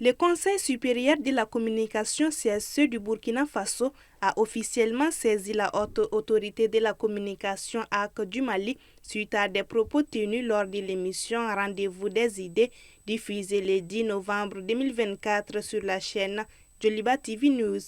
Le Conseil supérieur de la communication CSE du Burkina Faso a officiellement saisi la haute autorité de la communication AC du Mali suite à des propos tenus lors de l'émission Rendez-vous des idées diffusée le 10 novembre 2024 sur la chaîne Joliba TV News.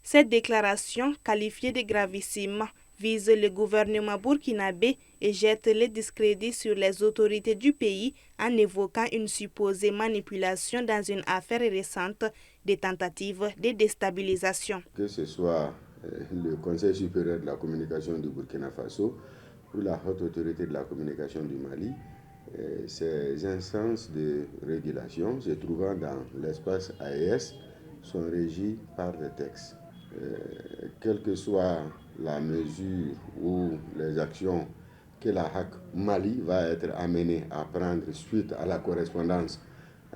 Cette déclaration, qualifiée de gravissime, vise le gouvernement burkinabé et jette le discrédit sur les autorités du pays en évoquant une supposée manipulation dans une affaire récente de tentatives de déstabilisation. Que ce soit le Conseil supérieur de la communication du Burkina Faso ou la haute autorité de la communication du Mali, ces instances de régulation se trouvant dans l'espace AES sont régies par des textes. Quelle que soit la mesure ou les actions que la HAC Mali va être amenée à prendre suite à la correspondance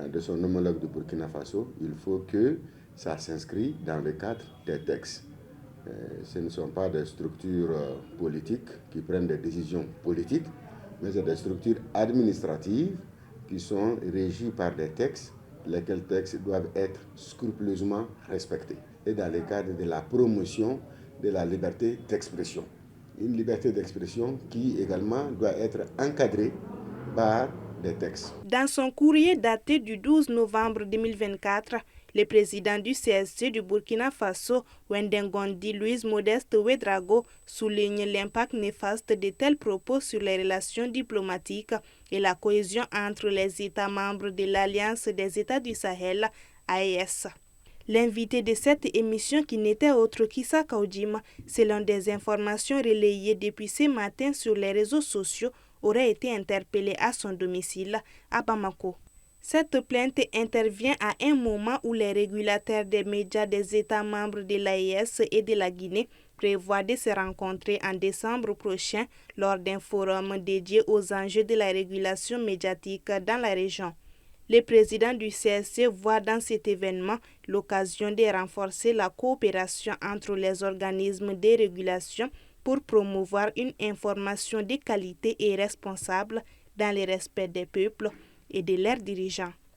de son homologue du Burkina Faso, il faut que ça s'inscrit dans le cadre des textes. Ce ne sont pas des structures politiques qui prennent des décisions politiques, mais c'est des structures administratives qui sont régies par des textes, lesquels textes doivent être scrupuleusement respectés. Et dans le cadre de la promotion de la liberté d'expression. Une liberté d'expression qui également doit être encadrée par des textes. Dans son courrier daté du 12 novembre 2024, le président du CSE du Burkina Faso, Wendengondi Louise Modeste Ouedraogo, souligne l'impact néfaste de tels propos sur les relations diplomatiques et la cohésion entre les États membres de l'Alliance des États du Sahel, AES. L'invité de cette émission, qui n'était autre qu'Issa Kaudjima, selon des informations relayées depuis ce matin sur les réseaux sociaux, aurait été interpellé à son domicile à Bamako. Cette plainte intervient à un moment où les régulateurs des médias des États membres de l'AES et de la Guinée prévoient de se rencontrer en décembre prochain lors d'un forum dédié aux enjeux de la régulation médiatique dans la région. Le président du CSE voit dans cet événement l'occasion de renforcer la coopération entre les organismes de régulation pour promouvoir une information de qualité et responsable dans le respect des peuples et de leurs dirigeants.